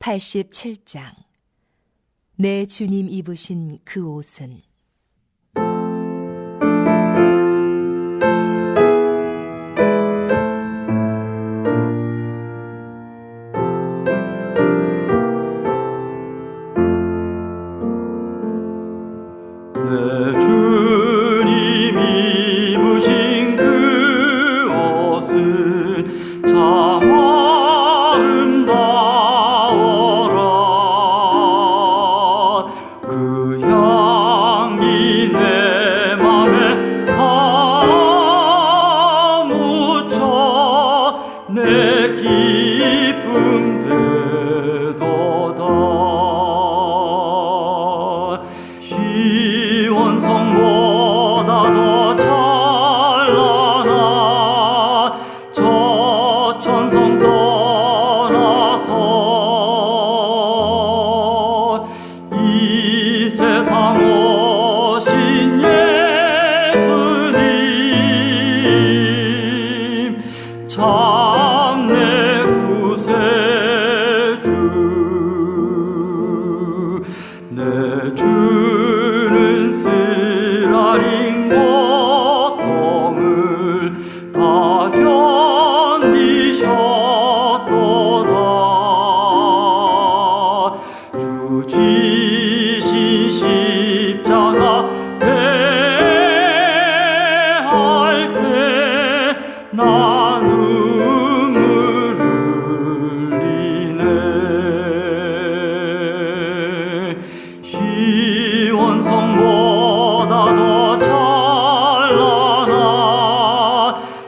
87장. 내 주님 입으신 그 옷은. 내 주님 입으신 그 옷은 참 아름다워라. 그 향기 내 맘에 사무쳐 내 기쁨 되도다. 시원성보다 더 찬란한 저 천성 떠나서 이 세상 오신 예수님 참 내 구세주. 내 주는 쓰라린 고통을 다 견디셨도다. 주 지신 십자가 배할 때 나 눈물 흘리네. 시원성보다 더 찬란한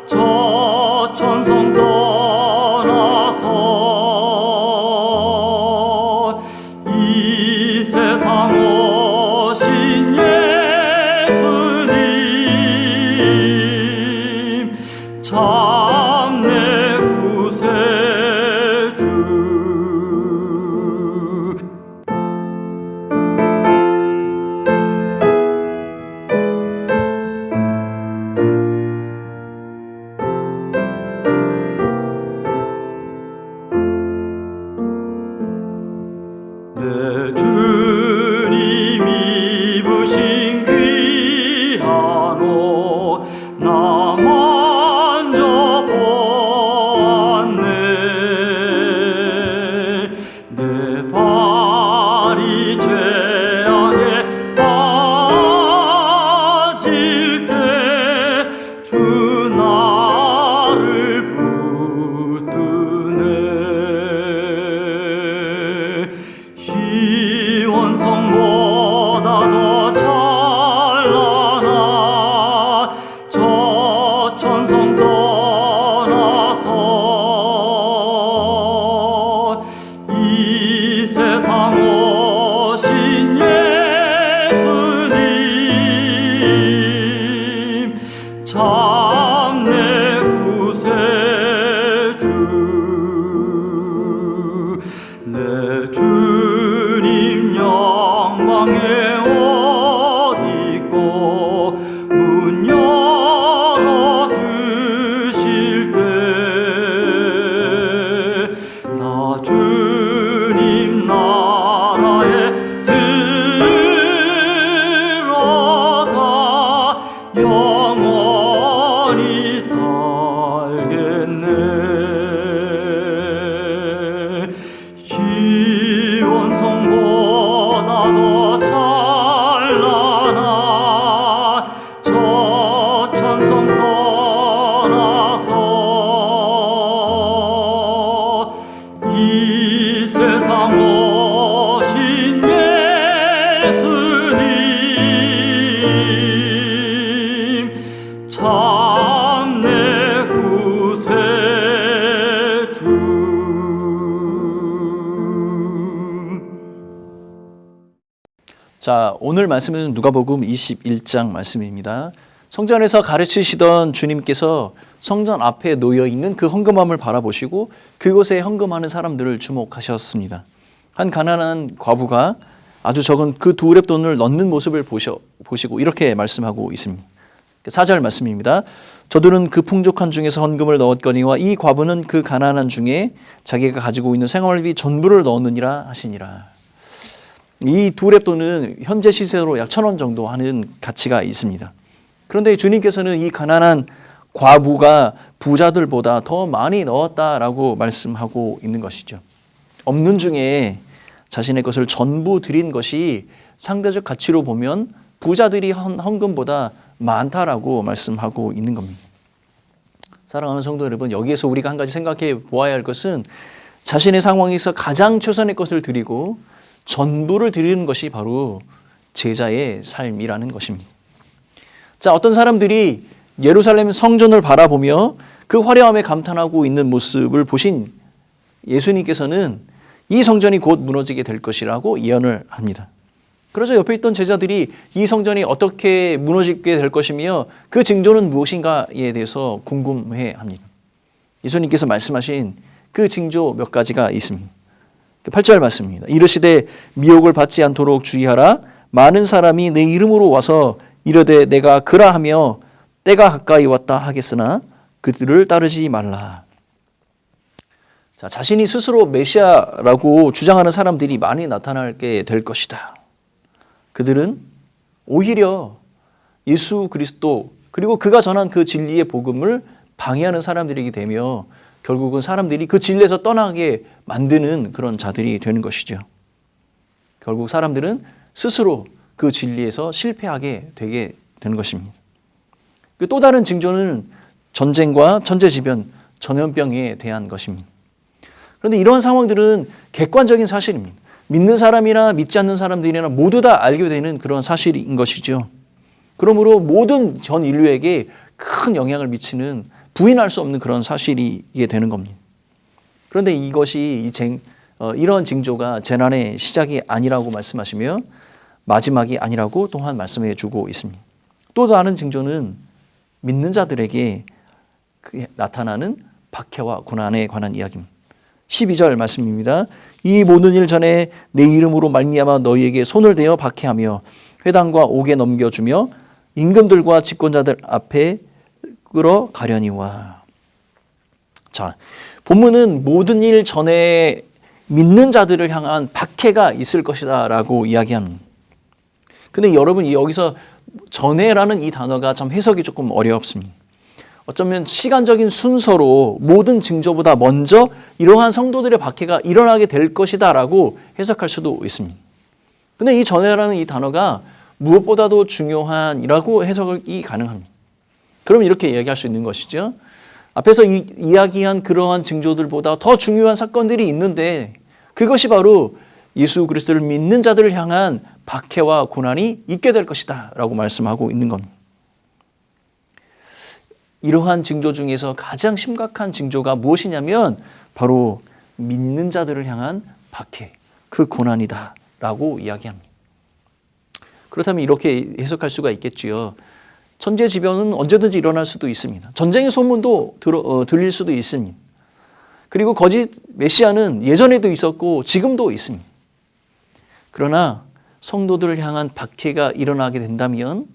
저 천성 떠나서 이 세상 오신 예수님 참 내 구세주. 내 주님 입으신 귀한 옷 나 만져보았네. 내 발이 죄악에 빠질 때 주 나를 붙드네. 시원성보다 더 찬란한 저 천성 떠나서 이 세상 오신 예수님 참 내 구세주. 내 주님 영광의 옷 입고 문 열어주실 때 나 주님 나라에 들어가 영원히 살겠네. 시원성보다 더 찬란한 저 천성 떠나서 이 세상 오신 예수님 참 내 구세주. 자, 오늘 말씀은 누가복음 21장 말씀입니다. 성전 안에서 가르치시던 주님께서 성전 앞에 놓여 있는 그 헌금함을 바라보시고 그곳에 헌금하는 사람들을 주목하셨습니다. 한 가난한 과부가 아주 적은 그 두 우렙 돈을 넣는 모습을 보시고 이렇게 말씀하고 있습니다. 4절 말씀입니다. 저들은 그 풍족한 중에서 헌금을 넣었거니와 이 과부는 그 가난한 중에 자기가 가지고 있는 생활비 전부를 넣었느니라 하시니라. 이 두 렙돈은 현재 시세로 약 1,000원 정도 하는 가치가 있습니다. 그런데 주님께서는 이 가난한 과부가 부자들보다 더 많이 넣었다라고 말씀하고 있는 것이죠. 없는 중에 자신의 것을 전부 드린 것이 상대적 가치로 보면 부자들이 헌금보다 많다라고 말씀하고 있는 겁니다. 사랑하는 성도 여러분, 여기에서 우리가 한 가지 생각해 보아야 할 것은 자신의 상황에서 가장 최선의 것을 드리고 전부를 드리는 것이 바로 제자의 삶이라는 것입니다. 자, 어떤 사람들이 예루살렘 성전을 바라보며 그 화려함에 감탄하고 있는 모습을 보신 예수님께서는 이 성전이 곧 무너지게 될 것이라고 예언을 합니다. 그래서 옆에 있던 제자들이 이 성전이 어떻게 무너지게 될 것이며 그 징조는 무엇인가에 대해서 궁금해합니다. 예수님께서 말씀하신 그 징조 몇 가지가 있습니다. 8절 말씀입니다. 이르시되 미혹을 받지 않도록 주의하라. 많은 사람이 내 이름으로 와서 이르되 내가 그라하며 때가 가까이 왔다 하겠으나 그들을 따르지 말라. 자, 자신이 스스로 메시아라고 주장하는 사람들이 많이 나타나게 될 것이다. 그들은 오히려 예수 그리스도 그리고 그가 전한 그 진리의 복음을 방해하는 사람들이게 되며 결국은 사람들이 그 진리에서 떠나게 만드는 그런 자들이 되는 것이죠. 결국 사람들은 스스로 그 진리에서 실패하게 되게 되는 것입니다. 또 다른 징조는 전쟁과 천재지변, 전염병에 대한 것입니다. 그런데 이러한 상황들은 객관적인 사실입니다. 믿는 사람이나 믿지 않는 사람들이나 모두 다 알게 되는 그런 사실인 것이죠. 그러므로 모든 전 인류에게 큰 영향을 미치는 부인할 수 없는 그런 사실이게 되는 겁니다. 그런데 이것이 이런 징조가 재난의 시작이 아니라고 말씀하시며 마지막이 아니라고 또한 말씀해 주고 있습니다. 또 다른 징조는 믿는 자들에게 나타나는 박해와 고난에 관한 이야기입니다. 12절 말씀입니다. 이 모든 일 전에 내 이름으로 말미암아 너희에게 손을 대어 박해하며 회당과 옥에 넘겨주며 임금들과 집권자들 앞에 끌어가려니와. 자, 본문은 모든 일 전에 믿는 자들을 향한 박해가 있을 것이다 라고 이야기합니다. 근데 여러분 여기서 전에라는 이 단어가 참 해석이 조금 어렵습니다. 어쩌면 시간적인 순서로 모든 징조보다 먼저 이러한 성도들의 박해가 일어나게 될 것이다 라고 해석할 수도 있습니다. 근데 이 전에라는 이 단어가 무엇보다도 중요한이라고 해석이 가능합니다. 그럼 이렇게 이야기할 수 있는 것이죠. 앞에서 이야기한 그러한 징조들보다 더 중요한 사건들이 있는데 그것이 바로 예수 그리스도를 믿는 자들을 향한 박해와 고난이 있게 될 것이다 라고 말씀하고 있는 겁니다. 이러한 징조 중에서 가장 심각한 징조가 무엇이냐면 바로 믿는 자들을 향한 박해, 그 고난이다 라고 이야기합니다. 그렇다면 이렇게 해석할 수가 있겠지요. 천재지변은 언제든지 일어날 수도 있습니다. 전쟁의 소문도 들릴 수도 있습니다. 그리고 거짓 메시아는 예전에도 있었고 지금도 있습니다. 그러나 성도들을 향한 박해가 일어나게 된다면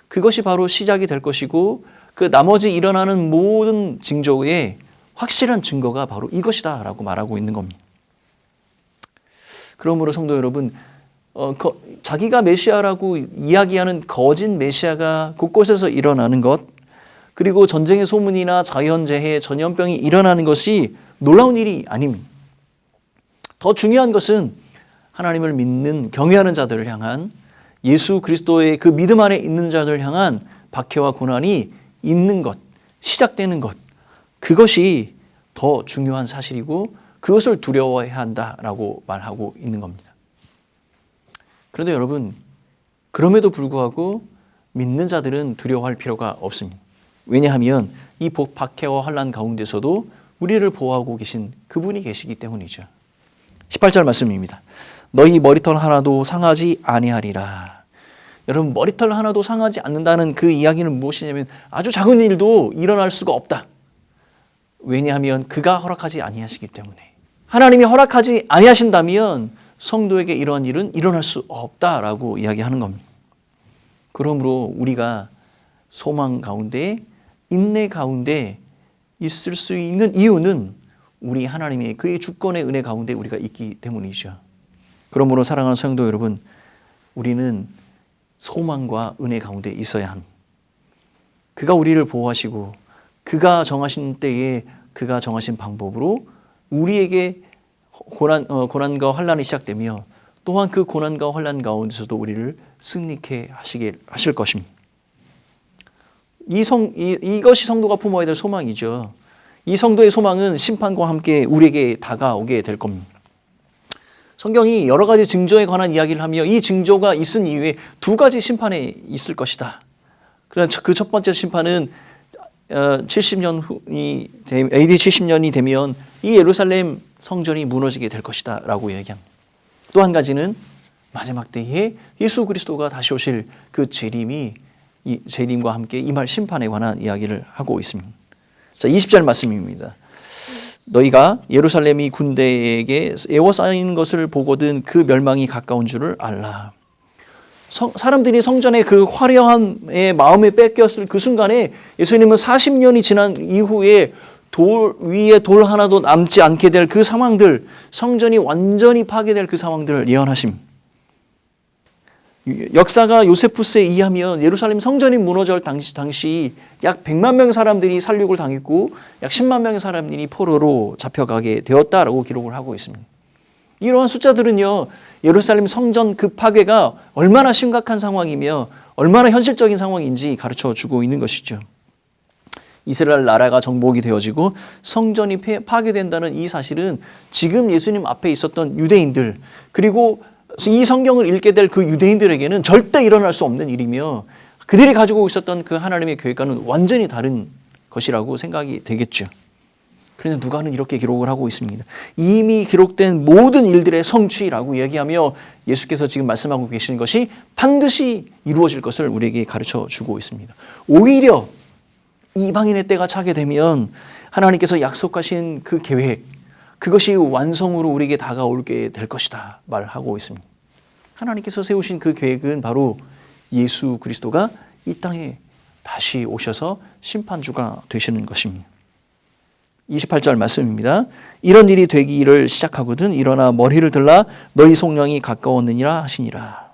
그것이 바로 시작이 될 것이고 그 나머지 일어나는 모든 징조의 확실한 증거가 바로 이것이다 라고 말하고 있는 겁니다. 그러므로 성도 여러분, 자기가 메시아라고 이야기하는 거짓 메시아가 곳곳에서 일어나는 것, 그리고 전쟁의 소문이나 자연재해, 전염병이 일어나는 것이 놀라운 일이 아닙니다. 더 중요한 것은 하나님을 믿는 경외하는 자들을 향한 예수 그리스도의 그 믿음 안에 있는 자들을 향한 박해와 고난이 있는 것, 시작되는 것, 그것이 더 중요한 사실이고 그것을 두려워해야 한다라고 말하고 있는 겁니다. 그런데 여러분, 그럼에도 불구하고 믿는 자들은 두려워할 필요가 없습니다. 왜냐하면 이 박해와 환난 가운데서도 우리를 보호하고 계신 그분이 계시기 때문이죠. 18절 말씀입니다. 너희 머리털 하나도 상하지 아니하리라. 여러분, 머리털 하나도 상하지 않는다는 그 이야기는 무엇이냐면 아주 작은 일도 일어날 수가 없다. 왜냐하면 그가 허락하지 아니하시기 때문에. 하나님이 허락하지 아니하신다면 성도에게 이러한 일은 일어날 수 없다라고 이야기하는 겁니다. 그러므로 우리가 소망 가운데 인내 가운데 있을 수 있는 이유는 우리 하나님의 그의 주권의 은혜 가운데 우리가 있기 때문이죠. 그러므로 사랑하는 성도 여러분, 우리는 소망과 은혜 가운데 있어야 함. 그가 우리를 보호하시고 그가 정하신 때에 그가 정하신 방법으로 우리에게 고난과 환난이 시작되며 또한 그 고난과 환난 가운데서도 우리를 승리케 하실 것입니다. 이것이 성도가 품어야 될 소망이죠. 이 성도의 소망은 심판과 함께 우리에게 다가오게 될 겁니다. 성경이 여러 가지 징조에 관한 이야기를 하며 이 징조가 있은 이후에 두 가지 심판이 있을 것이다. 그 첫 번째 심판은 AD 70년이 되면 이 예루살렘 성전이 무너지게 될 것이다 라고 얘기합니다. 또 한 가지는 마지막 때에 예수 그리스도가 다시 오실 그 재림과 함께 임할 심판에 관한 이야기를 하고 있습니다. 자, 20절 말씀입니다. 너희가 예루살렘이 군대에게 에워싸이는 것을 보거든 그 멸망이 가까운 줄을 알라. 사람들이 성전의 그 화려함의 마음에 뺏겼을 그 순간에 예수님은 40년이 지난 이후에 돌 위에 돌 하나도 남지 않게 될 그 상황들, 성전이 완전히 파괴될 그 상황들을 예언하심. 역사가 요세푸스에 의하면 예루살렘 성전이 무너질 당시 약 100만 명의 사람들이 살육을 당했고 약 10만 명의 사람들이 포로로 잡혀가게 되었다라고 기록을 하고 있습니다. 이러한 숫자들은요, 예루살렘 성전 그 파괴가 얼마나 심각한 상황이며 얼마나 현실적인 상황인지 가르쳐 주고 있는 것이죠. 이스라엘 나라가 정복이 되어지고 성전이 파괴된다는 이 사실은 지금 예수님 앞에 있었던 유대인들, 그리고 이 성경을 읽게 될 그 유대인들에게는 절대 일어날 수 없는 일이며 그들이 가지고 있었던 그 하나님의 계획과는 완전히 다른 것이라고 생각이 되겠죠. 그런데 누가는 이렇게 기록을 하고 있습니다. 이미 기록된 모든 일들의 성취라고 얘기하며 예수께서 지금 말씀하고 계시는 것이 반드시 이루어질 것을 우리에게 가르쳐 주고 있습니다. 오히려 이방인의 때가 차게 되면 하나님께서 약속하신 그 계획, 그것이 완성으로 우리에게 다가오게 될 것이다 말하고 있습니다. 하나님께서 세우신 그 계획은 바로 예수 그리스도가 이 땅에 다시 오셔서 심판주가 되시는 것입니다. 28절 말씀입니다. 이런 일이 되기를 시작하거든 일어나 머리를 들라 너희 속량이 가까웠느니라 하시니라.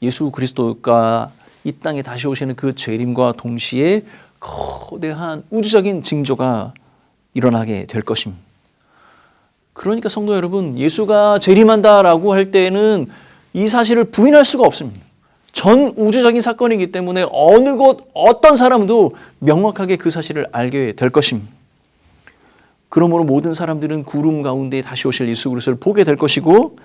예수 그리스도가 이 땅에 다시 오시는 그 재림과 동시에 거대한 우주적인 징조가 일어나게 될 것입니다. 그러니까 성도 여러분, 예수가 재림한다라고 할 때는 이 사실을 부인할 수가 없습니다. 전 우주적인 사건이기 때문에 어느 곳 어떤 사람도 명확하게 그 사실을 알게 될 것입니다. 그러므로 모든 사람들은 구름 가운데 다시 오실 예수 그리스도를 보게 될 것이고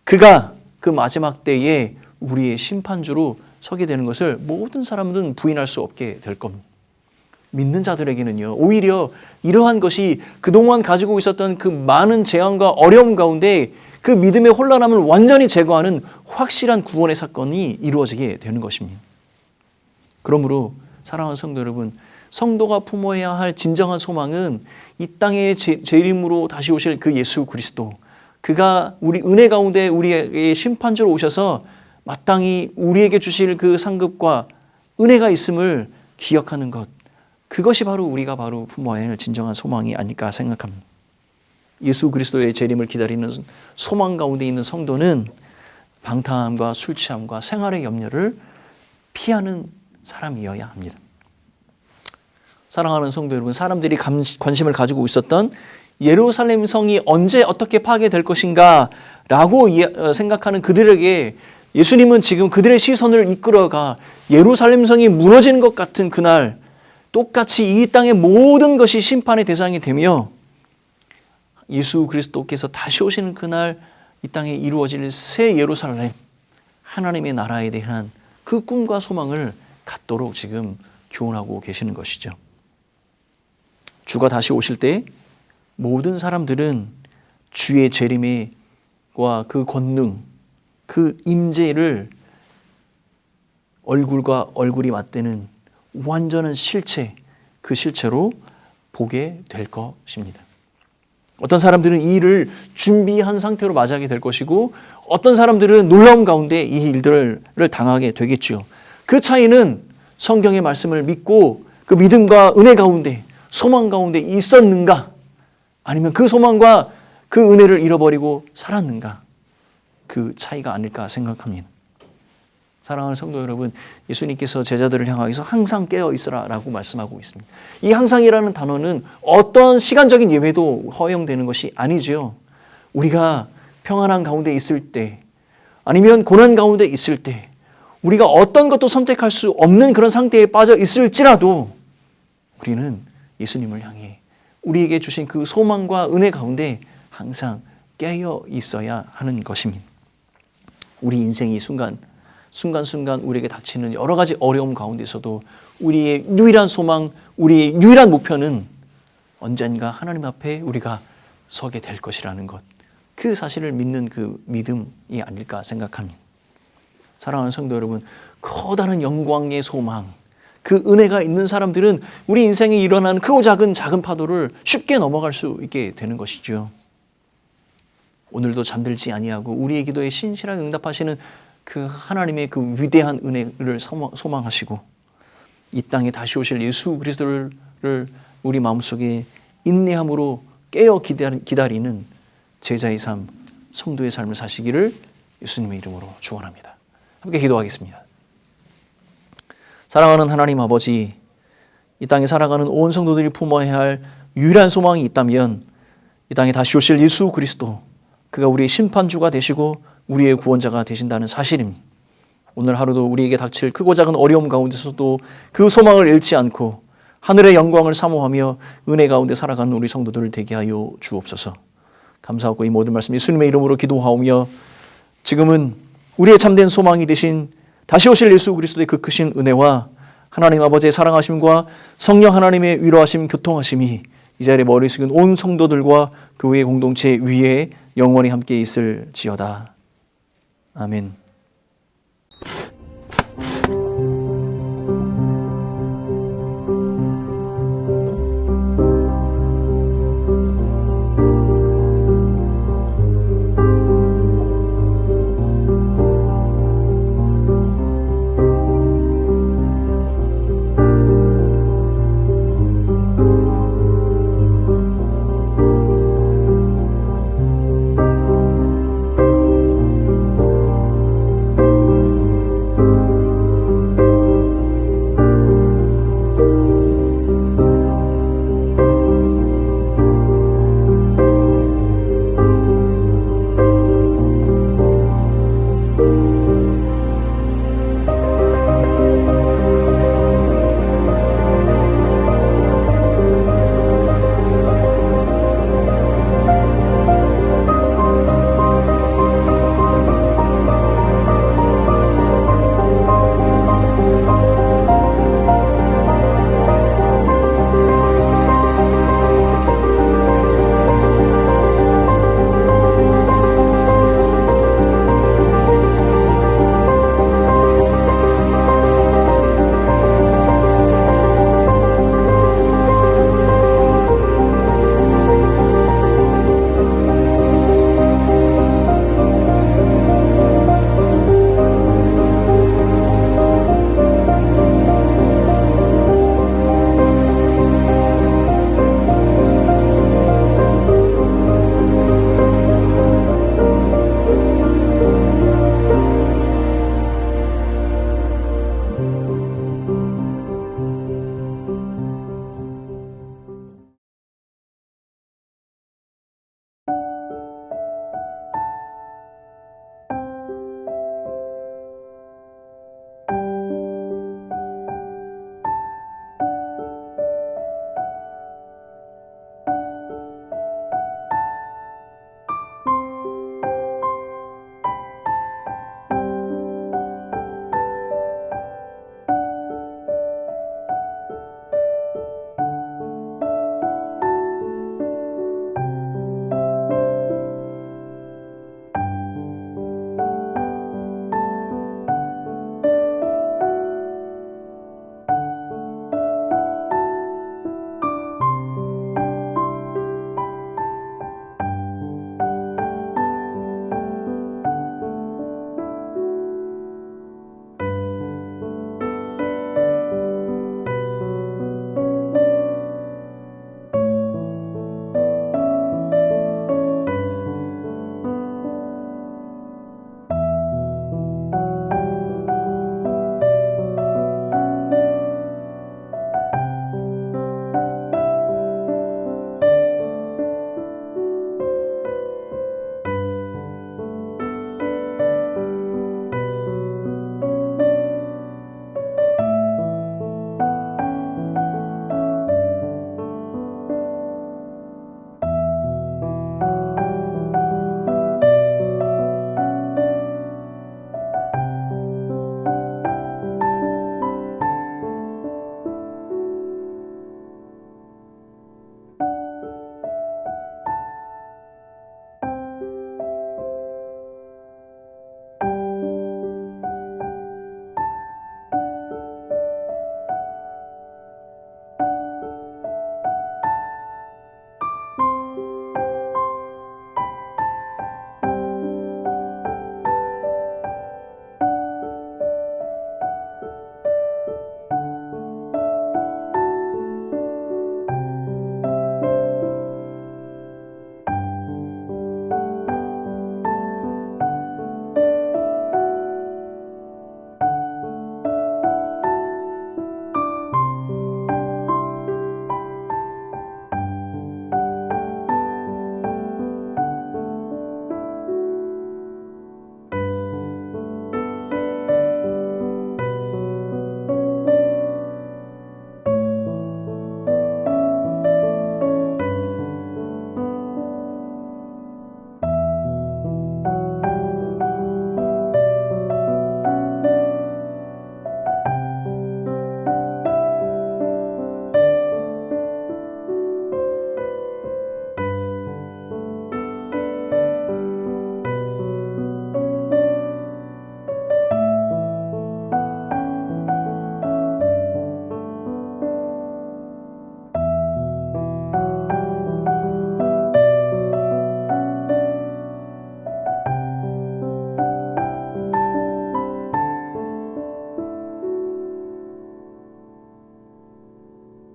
그가 그 마지막 때에 우리의 심판주로 서게 되는 것을 모든 사람들은 부인할 수 없게 될 겁니다. 믿는 자들에게는요, 오히려 이러한 것이 그동안 가지고 있었던 그 많은 재앙과 어려움 가운데 그 믿음의 혼란함을 완전히 제거하는 확실한 구원의 사건이 이루어지게 되는 것입니다. 그러므로 사랑하는 성도 여러분, 성도가 품어야 할 진정한 소망은 이 땅의 재림으로 다시 오실 그 예수 그리스도, 그가 우리 은혜 가운데 우리에게 심판주로 오셔서 마땅히 우리에게 주실 그 상급과 은혜가 있음을 기억하는 것, 그것이 바로 우리가 바로 품어야 할 진정한 소망이 아닐까 생각합니다. 예수 그리스도의 재림을 기다리는 소망 가운데 있는 성도는 방탕함과 술 취함과 생활의 염려를 피하는 사람이어야 합니다. 사랑하는 성도 여러분, 사람들이 관심을 가지고 있었던 예루살렘 성이 언제 어떻게 파괴될 것인가 라고 생각하는 그들에게 예수님은 지금 그들의 시선을 이끌어가 예루살렘 성이 무너지는 것 같은 그날 똑같이 이 땅의 모든 것이 심판의 대상이 되며 예수 그리스도께서 다시 오시는 그날 이 땅에 이루어질 새 예루살렘, 하나님의 나라에 대한 그 꿈과 소망을 갖도록 지금 교훈하고 계시는 것이죠. 주가 다시 오실 때 모든 사람들은 주의 재림과 그 권능, 그 임재를 얼굴과 얼굴이 맞대는 완전한 실체, 그 실체로 보게 될 것입니다. 어떤 사람들은 이 일을 준비한 상태로 맞이하게 될 것이고 어떤 사람들은 놀라운 가운데 이 일들을 당하게 되겠죠. 그 차이는 성경의 말씀을 믿고 그 믿음과 은혜 가운데 소망 가운데 있었는가? 아니면 그 소망과 그 은혜를 잃어버리고 살았는가? 그 차이가 아닐까 생각합니다. 사랑하는 성도 여러분, 예수님께서 제자들을 향하여서 항상 깨어 있으라 라고 말씀하고 있습니다. 이 항상이라는 단어는 어떤 시간적인 예외도 허용되는 것이 아니지요. 우리가 평안한 가운데 있을 때, 아니면 고난 가운데 있을 때, 우리가 어떤 것도 선택할 수 없는 그런 상태에 빠져 있을지라도 우리는 예수님을 향해 우리에게 주신 그 소망과 은혜 가운데 항상 깨어 있어야 하는 것입니다. 우리 인생이 순간순간 우리에게 닥치는 여러 가지 어려움 가운데서도 우리의 유일한 소망, 우리의 유일한 목표는 언젠가 하나님 앞에 우리가 서게 될 것이라는 것, 그 사실을 믿는 그 믿음이 아닐까 생각합니다. 사랑하는 성도 여러분, 커다란 영광의 소망, 그 은혜가 있는 사람들은 우리 인생에 일어나는 크고 작은 파도를 쉽게 넘어갈 수 있게 되는 것이죠. 오늘도 잠들지 아니하고 우리의 기도에 신실하게 응답하시는 그 하나님의 그 위대한 은혜를 소망하시고 이 땅에 다시 오실 예수 그리스도를 우리 마음속에 인내함으로 깨어 기다리는 제자의 삶, 성도의 삶을 사시기를 예수님의 이름으로 축원합니다. 함께 기도하겠습니다. 사랑하는 하나님 아버지, 이 땅에 살아가는 온 성도들이 품어야 할 유일한 소망이 있다면 이 땅에 다시 오실 예수 그리스도, 그가 우리의 심판주가 되시고 우리의 구원자가 되신다는 사실입니다. 오늘 하루도 우리에게 닥칠 크고 작은 어려움 가운데서도 그 소망을 잃지 않고 하늘의 영광을 사모하며 은혜 가운데 살아가는 우리 성도들을 되게 하여 주옵소서. 감사하고 이 모든 말씀 예수님의 이름으로 기도하오며, 지금은 우리의 참된 소망이 되신 다시 오실 예수 그리스도의 그 크신 은혜와 하나님 아버지의 사랑하심과 성령 하나님의 위로하심, 교통하심이 이 자리에 머리 숙인 온 성도들과 교회 공동체 위에 영원히 함께 있을지어다. 아멘.